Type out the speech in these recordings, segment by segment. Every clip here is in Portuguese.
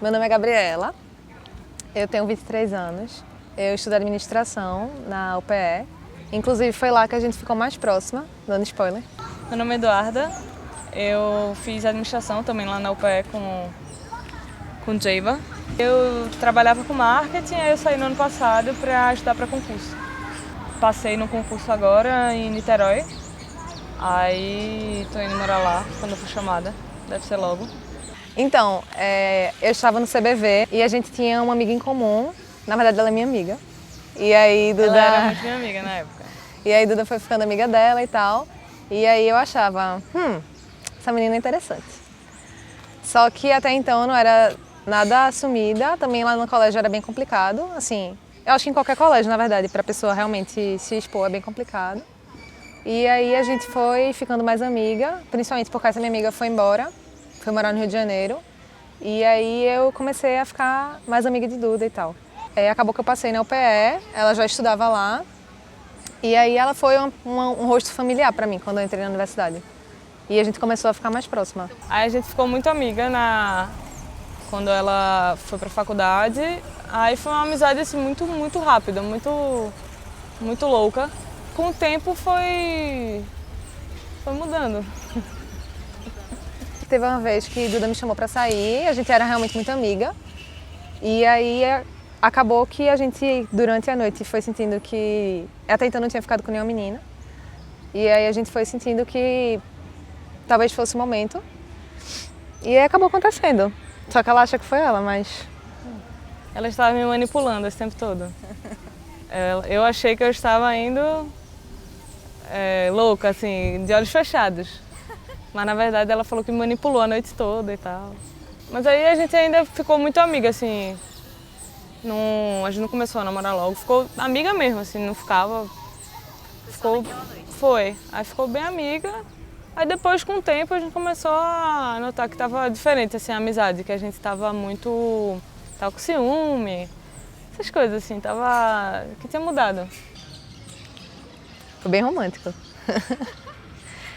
Meu nome é Gabriela, eu tenho 23 anos, eu estudo administração na UPE, inclusive foi lá que a gente ficou mais próxima, dando spoiler. Meu nome é Eduarda, eu fiz administração também lá na UPE com Jeiva. Eu trabalhava com marketing, aí eu saí no ano passado para estudar para concurso. Passei no concurso agora em Niterói, aí tô indo morar lá quando eu for chamada, deve ser logo. Então, eu estava no CBV e a gente tinha uma amiga em comum, na verdade ela é minha amiga. E aí Duda... Ela era muito minha amiga na época. E aí Duda foi ficando amiga dela e tal, e aí eu achava, essa menina é interessante. Só que até então eu não era nada assumida, também lá no colégio era bem complicado, assim, eu acho que em qualquer colégio, na verdade, para a pessoa realmente se expor é bem complicado. E aí a gente foi ficando mais amiga, principalmente porque essa minha amiga foi embora, foi morar no Rio de Janeiro, e aí eu comecei a ficar mais amiga de Duda e tal. Acabou que eu passei na UPE, ela já estudava lá, e aí ela foi um rosto familiar para mim quando eu entrei na universidade. E a gente começou a ficar mais próxima. Aí a gente ficou muito amiga quando ela foi para a faculdade. Aí foi uma amizade assim, muito rápida, muito louca. Com o tempo foi mudando. Teve uma vez que Duda me chamou para sair, a gente era realmente muito amiga. E aí acabou que a gente, durante a noite, foi sentindo que... Até então não tinha ficado com nenhuma menina. E aí a gente foi sentindo que talvez fosse o momento. E aí acabou acontecendo. Só que ela acha que foi ela, mas... Ela estava me manipulando esse tempo todo. Eu achei que eu estava indo louca, assim, de olhos fechados. Mas na verdade ela falou que me manipulou a noite toda e tal. Mas aí a gente ainda ficou muito amiga, assim. A gente não começou a namorar logo, ficou amiga mesmo, assim, não ficava. Foi. Aí ficou bem amiga. Aí depois, com o tempo, a gente começou a notar que estava diferente, assim, a amizade, que a gente estava com ciúme, essas coisas, assim, que tinha mudado. Foi bem romântico.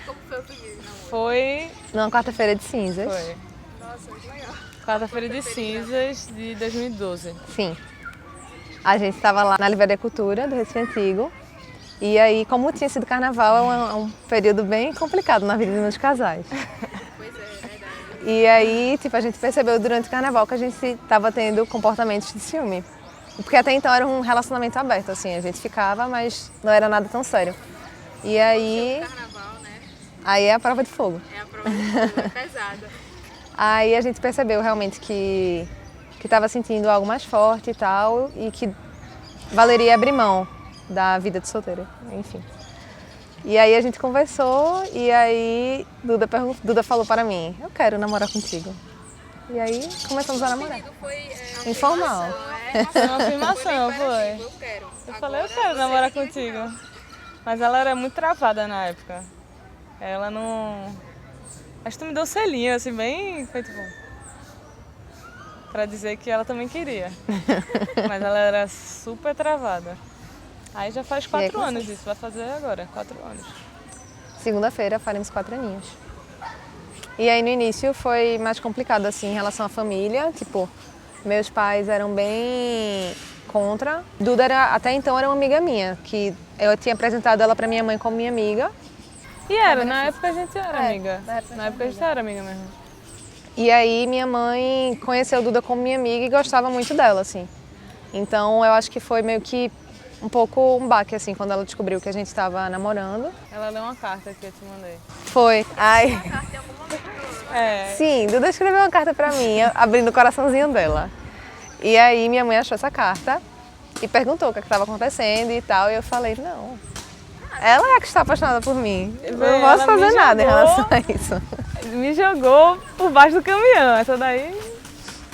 Como foi o primeiro namoro? Foi... Numa quarta-feira de cinzas. Foi. Nossa, muito legal. Quarta-feira de cinzas de 2012. Sim. A gente estava lá na Livraria Cultura do Recife Antigo. E aí, como tinha sido carnaval, é um período bem complicado na vida dos casais. Pois é, é verdade. E aí, tipo, a gente percebeu durante o carnaval que a gente estava tendo comportamentos de ciúme. Porque até então era um relacionamento aberto, assim, a gente ficava, mas não era nada tão sério. E aí... Carnaval, né? Aí é a prova de fogo. É a prova de fogo, é pesada. Aí a gente percebeu realmente que estava sentindo algo mais forte e tal, e que valeria abrir mão da vida de solteira, enfim. E aí a gente conversou e aí Duda falou para mim, eu quero namorar contigo. E aí começamos a namorar. Foi Informal. Foi uma afirmação, foi. Eu quero. Eu falei, eu quero namorar contigo. Mas ela era muito travada na época. Ela não... Acho que tu me deu um selinho, assim, bem... Foi tipo... Pra dizer que ela também queria. Mas ela era super travada. Aí já faz 4 anos isso, vai fazer agora, 4 anos. Segunda-feira faremos 4 aninhos. E aí no início foi mais complicado, assim, em relação à família. Tipo, meus pais eram bem contra. Duda até então era uma amiga minha, que eu tinha apresentado ela pra minha mãe como minha amiga. E na época a gente era amiga. Na época a gente era amiga mesmo. E aí minha mãe conheceu Duda como minha amiga e gostava muito dela, assim. Então eu acho que foi meio que um pouco um baque, assim, quando ela descobriu que a gente estava namorando. Ela leu uma carta que eu te mandei. Foi. Ai. Carta em algum momento. Sim, Duda escreveu uma carta pra mim, abrindo o coraçãozinho dela. E aí minha mãe achou essa carta e perguntou o que estava acontecendo e tal. E eu falei, não. Ela é que está apaixonada por mim. Eu não posso fazer nada em relação a isso. Me jogou por baixo do caminhão, essa daí...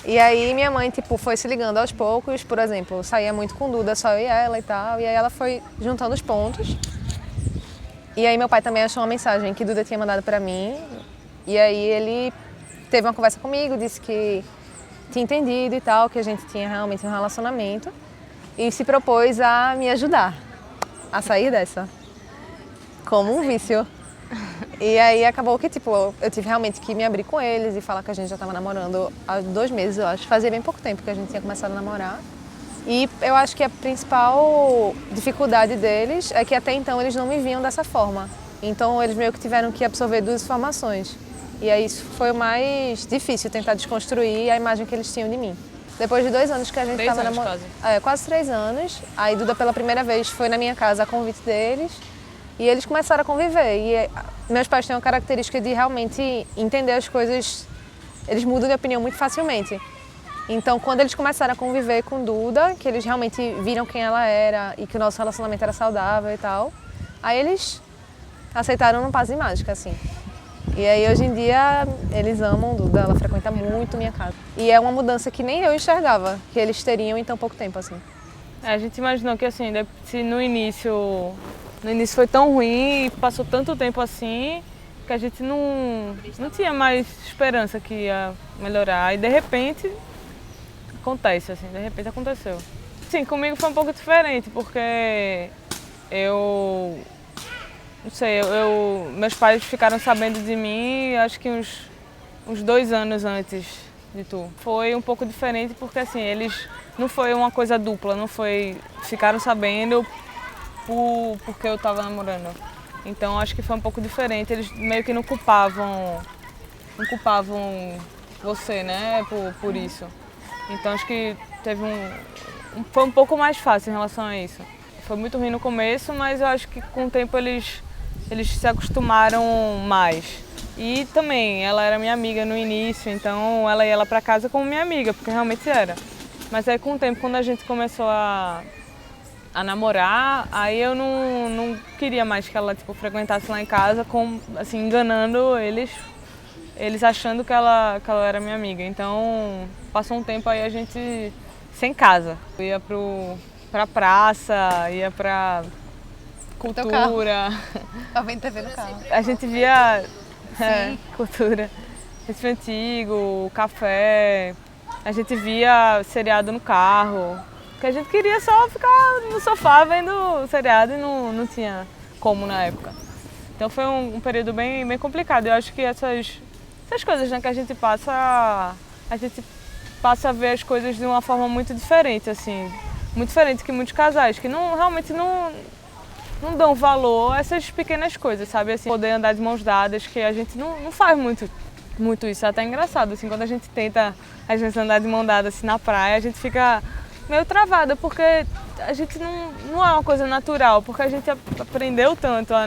E aí minha mãe, tipo, foi se ligando aos poucos, por exemplo, saía muito com Duda, só eu e ela e tal, e aí ela foi juntando os pontos. E aí meu pai também achou uma mensagem que Duda tinha mandado pra mim, e aí ele teve uma conversa comigo, disse que tinha entendido e tal, que a gente tinha realmente um relacionamento, e se propôs a me ajudar a sair dessa, como um vício. E aí acabou que, tipo, eu tive realmente que me abrir com eles e falar que a gente já estava namorando há 2 meses, eu acho. Fazia bem pouco tempo que a gente tinha começado a namorar. E eu acho que a principal dificuldade deles é que até então eles não me viam dessa forma. Então eles meio que tiveram que absorver 2 informações. E aí isso foi o mais difícil, tentar desconstruir a imagem que eles tinham de mim. Depois de 2 anos que a gente 3 estava anos, namorando. quase. Quase 3 anos. Aí Duda pela primeira vez foi na minha casa a convite deles. E eles começaram a conviver. E meus pais têm uma característica de realmente entender as coisas. Eles mudam de opinião muito facilmente. Então, quando eles começaram a conviver com Duda, que eles realmente viram quem ela era e que o nosso relacionamento era saudável e tal, aí eles aceitaram num passe de mágica, assim. E aí, hoje em dia, eles amam Duda, ela frequenta muito minha casa. E é uma mudança que nem eu enxergava que eles teriam em tão pouco tempo, assim. A gente imaginou que assim, se no início foi tão ruim, passou tanto tempo assim, que a gente não tinha mais esperança que ia melhorar. E de repente acontece, assim, de repente aconteceu. Sim, comigo foi um pouco diferente, porque não sei, meus pais ficaram sabendo de mim acho que uns 2 anos antes de tu. Foi um pouco diferente porque assim, eles não foi uma coisa dupla, não foi, ficaram sabendo porque eu estava namorando. Então acho que foi um pouco diferente, eles meio que não culpavam você, né, por isso. Então acho que foi um pouco mais fácil em relação a isso. Foi muito ruim no começo, mas eu acho que com o tempo eles se acostumaram mais. E também, ela era minha amiga no início, então ela ia lá pra casa como minha amiga, porque realmente era. Mas aí com o tempo, quando a gente começou a namorar, aí eu não queria mais que ela tipo, frequentasse lá em casa, assim, enganando eles achando que ela era minha amiga. Então passou um tempo aí a gente sem casa. Eu ia pra praça, ia pra cultura. Pra ver TV no carro. A gente via cultura, restaurante antigo, café, a gente via seriado no carro, porque a gente queria só ficar no sofá vendo seriado e não tinha como na época. Então foi um período bem, bem complicado. Eu acho que essas coisas, né, que a gente passa a ver as coisas de uma forma muito diferente, assim, muito diferente que muitos casais, que realmente não dão valor a essas pequenas coisas, sabe? Assim, poder andar de mãos dadas, que a gente não faz muito isso. É até engraçado, assim, quando a gente tenta, às vezes, andar de mão dada assim, na praia, a gente fica meio travada, porque a gente não é uma coisa natural, porque a gente aprendeu tanto a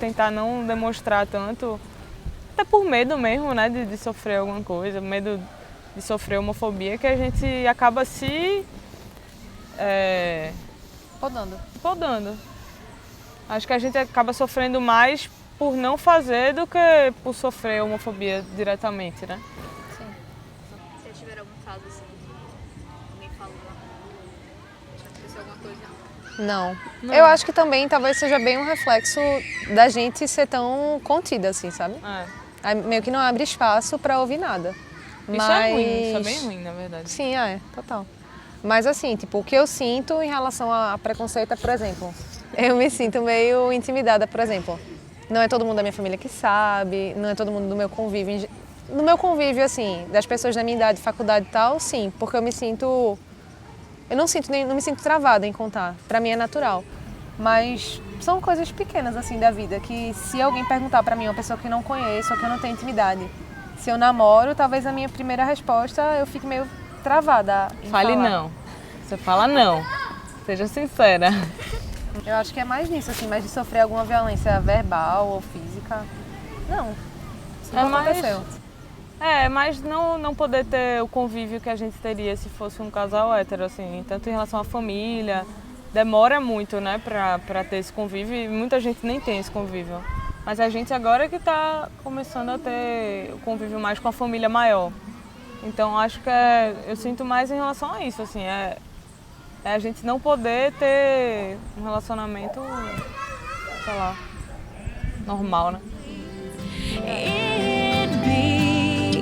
tentar não demonstrar tanto, até por medo mesmo, né, de sofrer alguma coisa, medo de sofrer homofobia, que a gente acaba se podando. Acho que a gente acaba sofrendo mais por não fazer do que por sofrer homofobia diretamente, né? Sim. Vocês tiveram algum caso assim? Alguém falou? Já aconteceu alguma coisa? Não. Eu acho que também talvez seja bem um reflexo da gente ser tão contida, assim, sabe? Aí meio que não abre espaço pra ouvir nada. Isso é ruim, isso é bem ruim, na verdade. Sim, total. Mas assim, tipo, o que eu sinto em relação a preconceito é, por exemplo, eu me sinto meio intimidada, por exemplo. Não é todo mundo da minha família que sabe, não é todo mundo do meu convívio. No meu convívio, assim, das pessoas da minha idade, faculdade e tal, sim, porque eu me sinto... Eu não me sinto travada em contar, pra mim é natural. Mas são coisas pequenas, assim, da vida, que se alguém perguntar pra mim, uma pessoa que eu não conheço ou que eu não tenho intimidade, se eu namoro, talvez a minha primeira resposta eu fique meio travada em Fale falar. não. Você fala não. Seja sincera. Eu acho que é mais nisso, assim, mais de sofrer alguma violência verbal ou física. Não. Isso não aconteceu. Mas não poder ter o convívio que a gente teria se fosse um casal hétero, assim, tanto em relação à família. Demora muito, né, pra ter esse convívio e muita gente nem tem esse convívio. Mas a gente agora que tá começando a ter o convívio mais com a família maior. Então acho que eu sinto mais em relação a isso, assim, é a gente não poder ter um relacionamento, sei lá, normal, né? It be